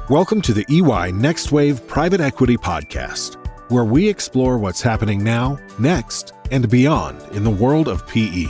Welcome to the EY NextWave Private Equity Podcast, where we explore what's happening now, next, and beyond in the world of PE.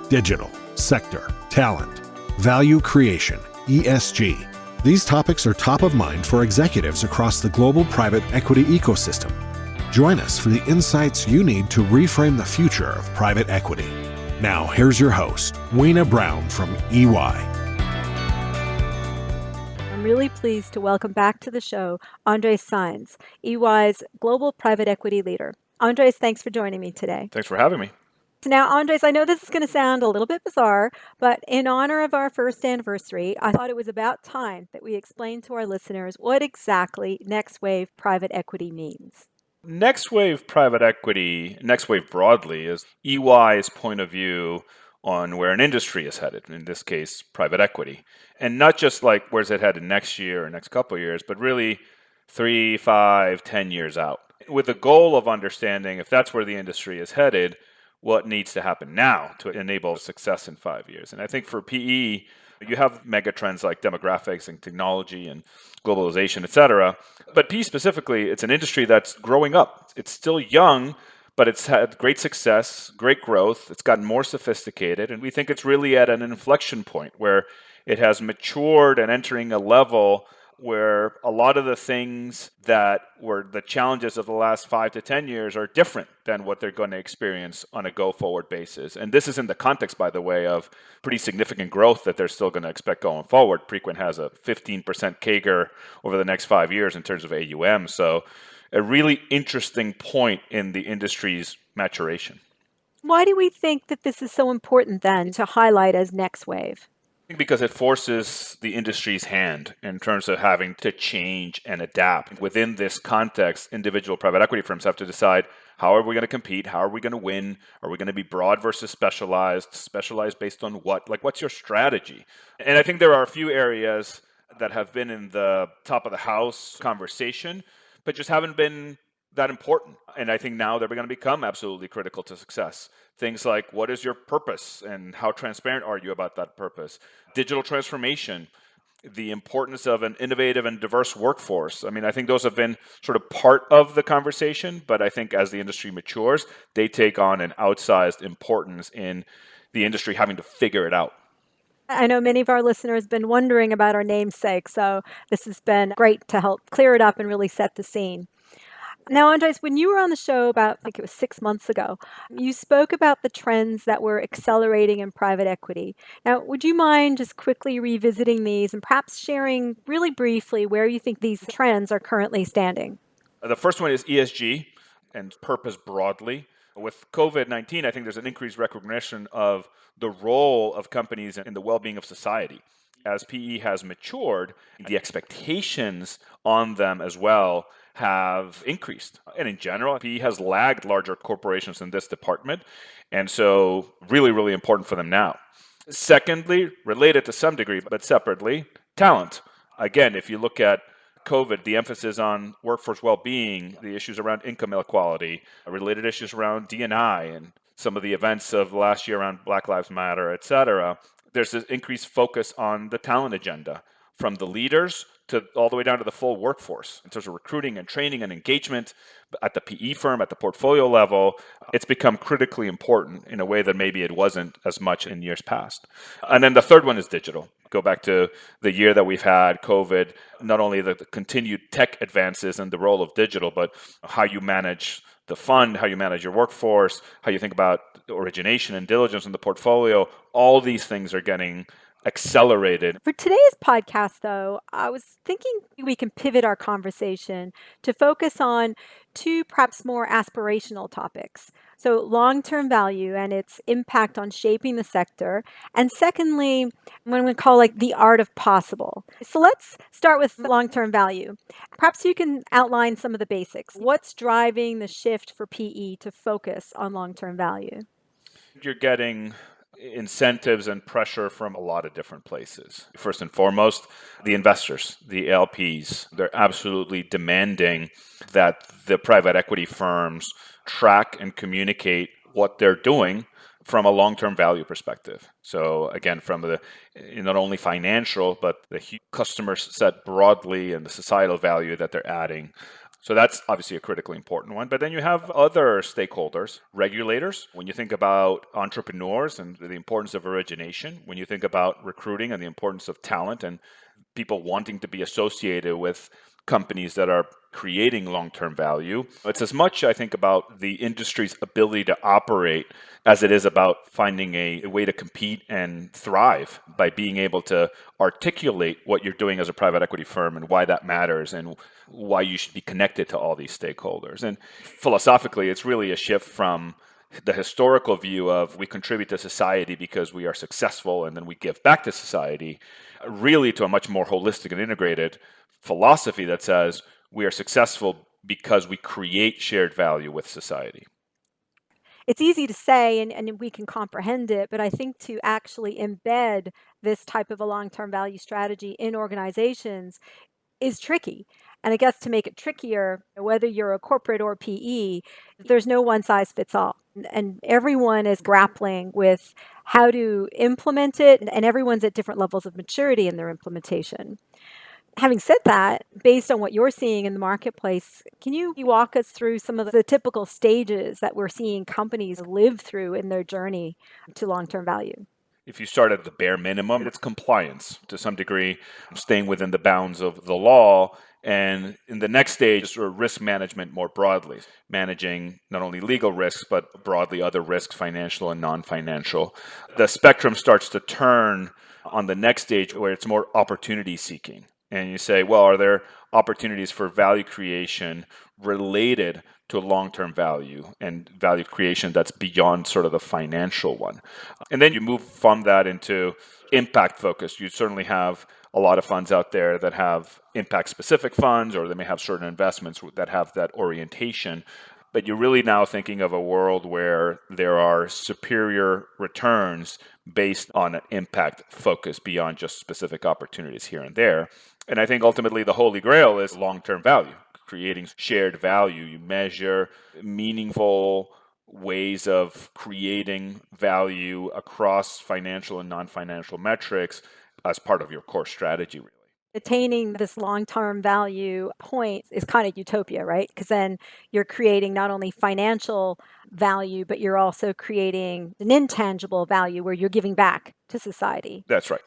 Digital, sector, talent, value creation, ESG. These topics are top of mind for executives across the global private equity ecosystem. Join us for the insights you need to reframe the future of private equity. Now, here's your host, Weena Brown from EY. I'm really pleased to welcome back to the show Andres Saenz, EY's global private equity leader. Andres, thanks for joining me today. Thanks for having me. So now, Andres, I know this is going to sound a little bit bizarre, but in honor of our first anniversary, I thought it was about time that we explain to our listeners what exactly NextWave Private Equity means. NextWave Private Equity, NextWave broadly, is EY's point of view on where an industry is headed, in this case, private equity. And not just like where's it headed next year or next couple of years, but really 3, 5, 10 years out. With the goal of understanding if that's where the industry is headed, what needs to happen now to enable success in 5 years. And I think for PE, you have mega trends like demographics and technology and globalization, et cetera. But PE specifically, it's an industry that's growing up. It's still young, but it's had great success, great growth. It's gotten more sophisticated. And we think it's really at an inflection point where it has matured and entering a level where a lot of the things that were the challenges of the last 5 to 10 years are different than what they're going to experience on a go-forward basis. And this is in the context, by the way, of pretty significant growth that they're still going to expect going forward. Preqin has a 15% CAGR over the next 5 years in terms of AUM. So a really interesting point in the industry's maturation. Why do we think that this is so important then to highlight as NextWave? Because it forces the industry's hand in terms of having to change and adapt. Within this context, individual private equity firms have to decide, how are we going to compete? How are we going to win? Are we going to be broad versus specialized? Specialized based on what? Like, what's your strategy? And I think there are a few areas that have been in the top of the house conversation, but just haven't been that important. And I think now they're going to become absolutely critical to success. Things like, what is your purpose and how transparent are you about that purpose? Digital transformation, the importance of an innovative and diverse workforce. I mean, I think those have been sort of part of the conversation, but I think as the industry matures, they take on an outsized importance in the industry having to figure it out. I know many of our listeners have been wondering about our namesake, so this has been great to help clear it up and really set the scene. Now, Andres, when you were on the show about, I think it was 6 months ago, you spoke about the trends that were accelerating in private equity. Now, would you mind just quickly revisiting these and perhaps sharing really briefly where you think these trends are currently standing? The first one is ESG and purpose broadly. With COVID-19, I think there's an increased recognition of the role of companies in the well-being of society. As PE has matured, the expectations on them as well have increased. And in general, PE has lagged larger corporations in this department. And so really, really important for them now. Secondly, related to some degree, but separately, talent. Again, if you look at COVID, the emphasis on workforce well-being, the issues around income inequality, related issues around D&I, and some of the events of last year around Black Lives Matter, et cetera, there's this increased focus on the talent agenda, from the leaders to all the way down to the full workforce in terms of recruiting and training and engagement at the PE firm, at the portfolio level. It's become critically important in a way that maybe it wasn't as much in years past. And then the third one is digital. Go back to the year that we've had, COVID, not only the continued tech advances and the role of digital, but how you manage the fund, how you manage your workforce, how you think about origination and diligence in the portfolio. All these things are getting accelerated. For today's podcast, though, I was thinking we can pivot our conversation to focus on two perhaps more aspirational topics. So long-term value and its impact on shaping the sector. And secondly, when we call the art of possible. So let's start with long-term value. Perhaps you can outline some of the basics. What's driving the shift for PE to focus on long-term value? You're getting incentives and pressure from a lot of different places. First and foremost, the investors, the LPs, they're absolutely demanding that the private equity firms track and communicate what they're doing from a long-term value perspective. So again, from the not only financial, but the customer set broadly and the societal value that they're adding. So that's obviously a critically important one. But then you have other stakeholders, regulators. When you think about entrepreneurs and the importance of origination, when you think about recruiting and the importance of talent and people wanting to be associated with companies that are creating long-term value. It's as much, I think, about the industry's ability to operate as it is about finding a way to compete and thrive by being able to articulate what you're doing as a private equity firm and why that matters and why you should be connected to all these stakeholders. And philosophically, it's really a shift from the historical view of we contribute to society because we are successful and then we give back to society, really to a much more holistic and integrated philosophy that says we are successful because we create shared value with society. It's easy to say and we can comprehend it, but I think to actually embed this type of a long-term value strategy in organizations is tricky. And I guess to make it trickier, whether you're a corporate or PE, there's no one size fits all. And everyone is grappling with how to implement it, and everyone's at different levels of maturity in their implementation. Having said that, based on what you're seeing in the marketplace, can you walk us through some of the typical stages that we're seeing companies live through in their journey to long-term value? If you start at the bare minimum, it's compliance to some degree, staying within the bounds of the law. And in the next stage is sort of risk management more broadly, managing not only legal risks, but broadly other risks, financial and non-financial. The spectrum starts to turn on the next stage where it's more opportunity seeking. And you say, well, are there opportunities for value creation related to long-term value and value creation that's beyond sort of the financial one? And then you move from that into impact focus. You certainly have a lot of funds out there that have impact specific funds, or they may have certain investments that have that orientation. But you're really now thinking of a world where there are superior returns based on an impact focus beyond just specific opportunities here and there. And I think ultimately the holy grail is long-term value, creating shared value. You measure meaningful ways of creating value across financial and non-financial metrics as part of your core strategy, really. Attaining this long-term value point is kind of utopia, right? Because then you're creating not only financial value, but you're also creating an intangible value where you're giving back to society. That's right.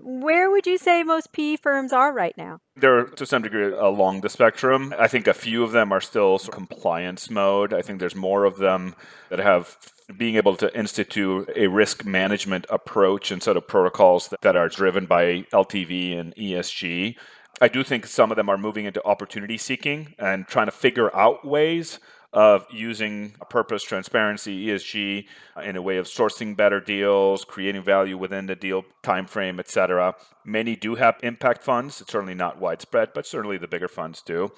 Where would you say most PE firms are right now? They're to some degree along the spectrum. I think a few of them are still sort of compliance mode. I think there's more of them that have being able to institute a risk management approach and set of protocols that are driven by LTV and ESG. I do think some of them are moving into opportunity seeking and trying to figure out ways of using purpose, transparency, ESG in a way of sourcing better deals, creating value within the deal timeframe, et cetera. Many do have impact funds. It's certainly not widespread, but certainly the bigger funds do.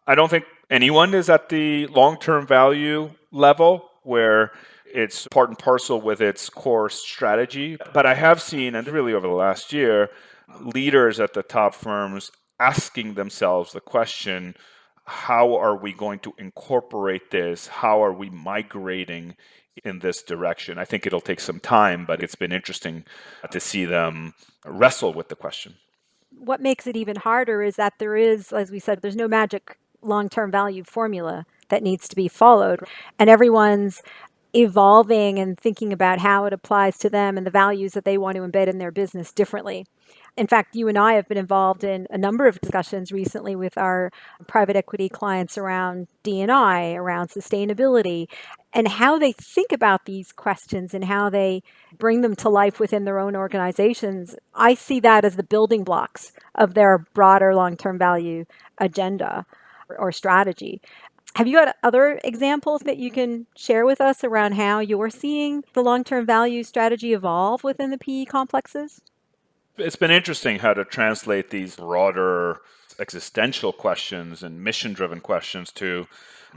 I don't think anyone is at the long-term value level where it's part and parcel with its core strategy. But I have seen, and really over the last year, leaders at the top firms asking themselves the question, how are we going to incorporate this? How are we migrating in this direction? I think it'll take some time, but it's been interesting to see them wrestle with the question. What makes it even harder is that there is, as we said, there's no magic long-term value formula that needs to be followed. And everyone's evolving and thinking about how it applies to them and the values that they want to embed in their business differently. In fact, you and I have been involved in a number of discussions recently with our private equity clients around D&I, around sustainability, and how they think about these questions and how they bring them to life within their own organizations. I see that as the building blocks of their broader long-term value agenda or strategy. Have you got other examples that you can share with us around how you're seeing the long-term value strategy evolve within the PE complexes? It's been interesting how to translate these broader existential questions and mission-driven questions to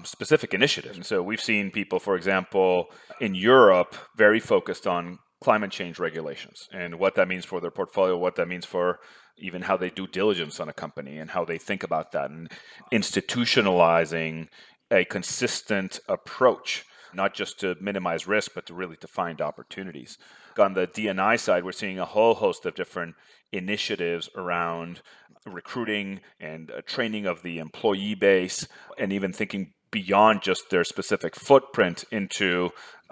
specific initiatives. And so we've seen people, for example, in Europe, very focused on climate change regulations and what that means for their portfolio, what that means for even how they do diligence on a company and how they think about that, and institutionalizing a consistent approach not just to minimize risk, but to really to find opportunities. On the D&I side, we're seeing a whole host of different initiatives around recruiting and training of the employee base, and even thinking beyond just their specific footprint into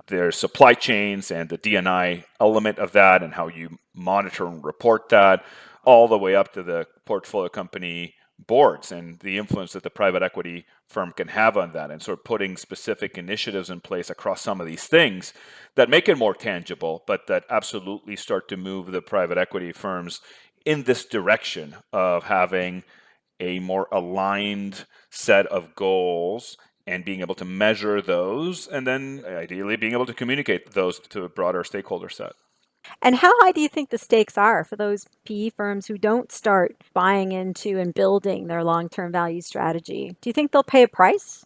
their supply chains and the D&I element of that and how you monitor and report that, all the way up to the portfolio company boards and the influence that the private equity firm can have on that, and sort of putting specific initiatives in place across some of these things that make it more tangible, but that absolutely start to move the private equity firms in this direction of having a more aligned set of goals and being able to measure those, and then ideally being able to communicate those to a broader stakeholder set. And how high do you think the stakes are for those PE firms who don't start buying into and building their long-term value strategy? Do you think they'll pay a price?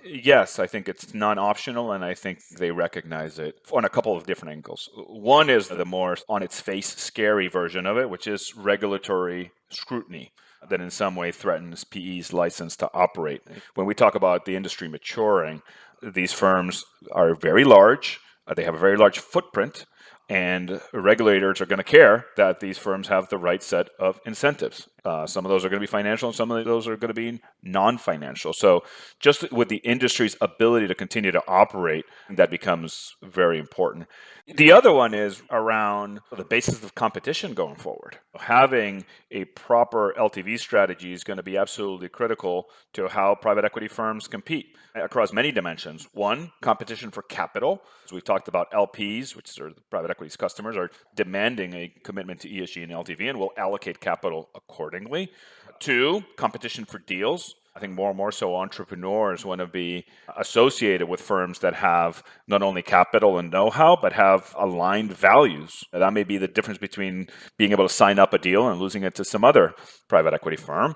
Yes, I think it's non-optional, and I think they recognize it on a couple of different angles. One is the more on its face scary version of it, which is regulatory scrutiny that in some way threatens PE's license to operate. When we talk about the industry maturing, these firms are very large, they have a very large footprint, and regulators are going to care that these firms have the right set of incentives. Some of those are going to be financial, and some of those are going to be non-financial. So just with the industry's ability to continue to operate, that becomes very important. The other one is around the basis of competition going forward. Having a proper LTV strategy is going to be absolutely critical to how private equity firms compete across many dimensions. One, competition for capital. As we've talked about, LPs, which are the private equity's customers, are demanding a commitment to ESG and LTV and will allocate capital accordingly. Two, competition for deals. I think more and more so entrepreneurs want to be associated with firms that have not only capital and know-how, but have aligned values. That may be the difference between being able to sign up a deal and losing it to some other private equity firm.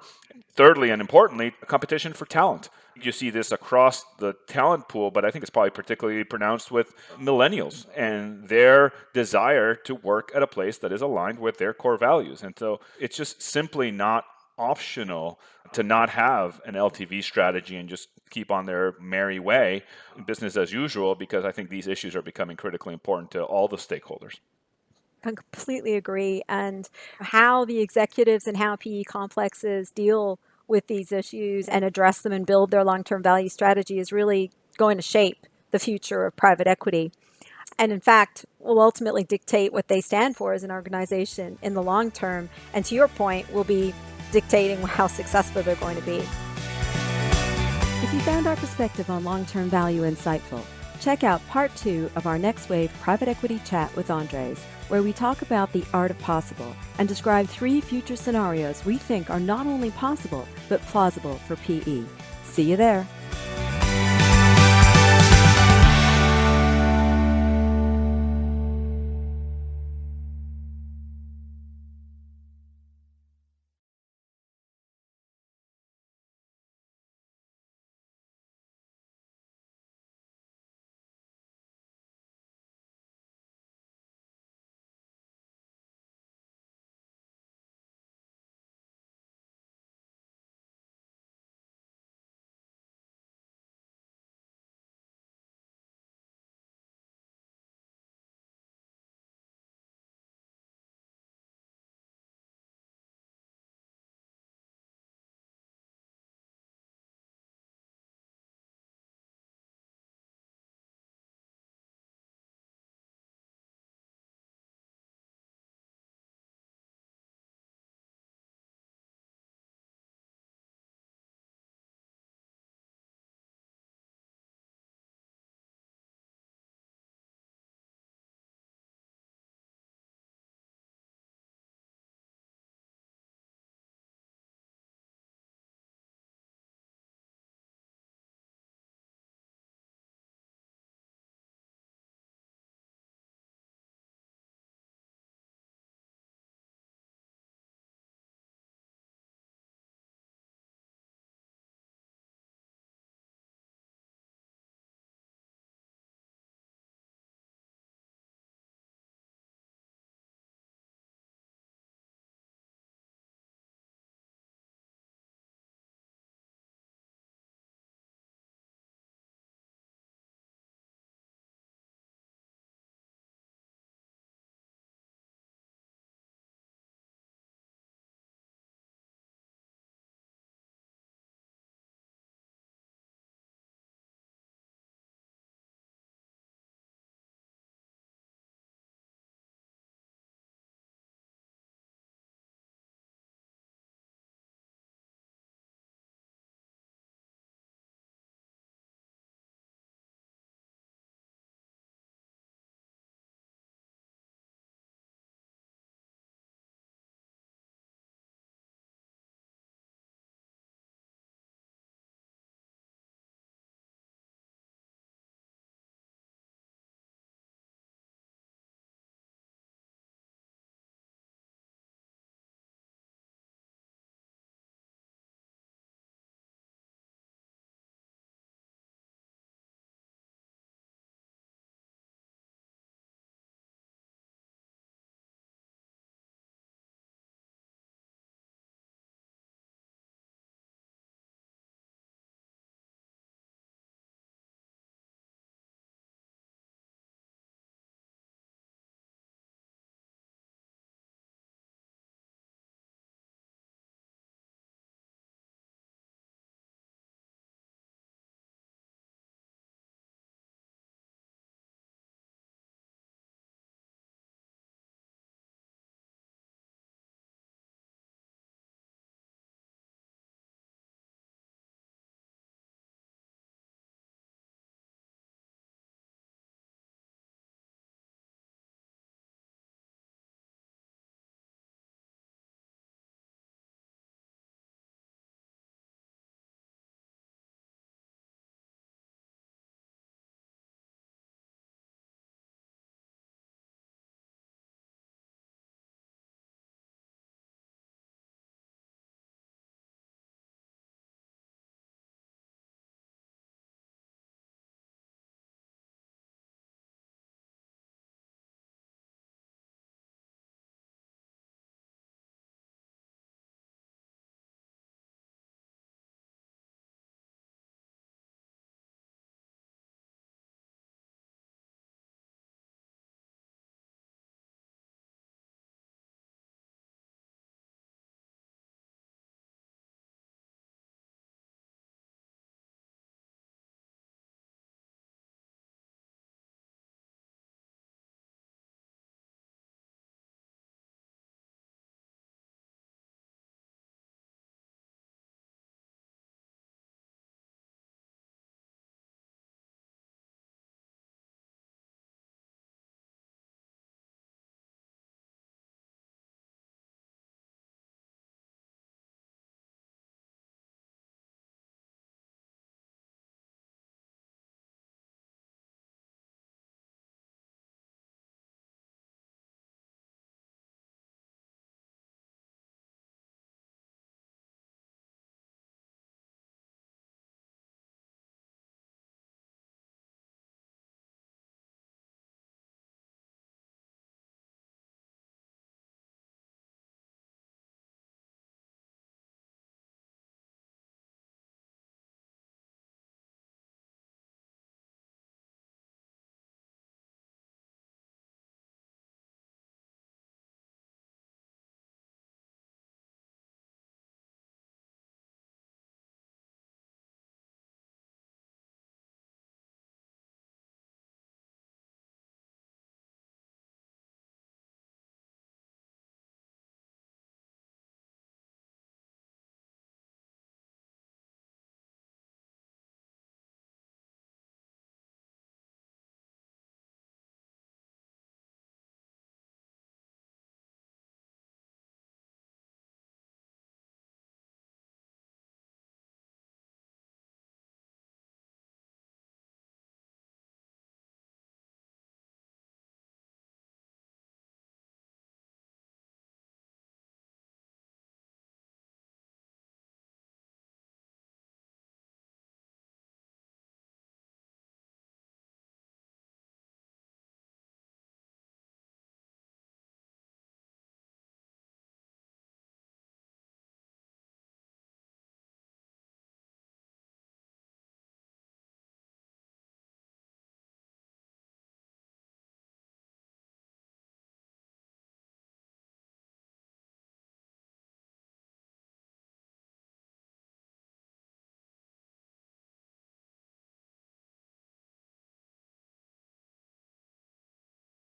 Thirdly, and importantly, competition for talent. You see this across the talent pool, but I think it's probably particularly pronounced with millennials and their desire to work at a place that is aligned with their core values. And so it's just simply not optional to not have an LTV strategy and just keep on their merry way, business as usual, because I think these issues are becoming critically important to all the stakeholders. I completely agree. And how the executives and how PE complexes deal with these issues and address them and build their long-term value strategy is really going to shape the future of private equity. And in fact, will ultimately dictate what they stand for as an organization in the long term. And to your point, will be dictating how successful they're going to be. If you found our perspective on long-term value insightful, check out part 2 of our NextWave Private Equity Chat with Andres, where we talk about the art of possible and describe 3 future scenarios we think are not only possible, but plausible for PE. See you there.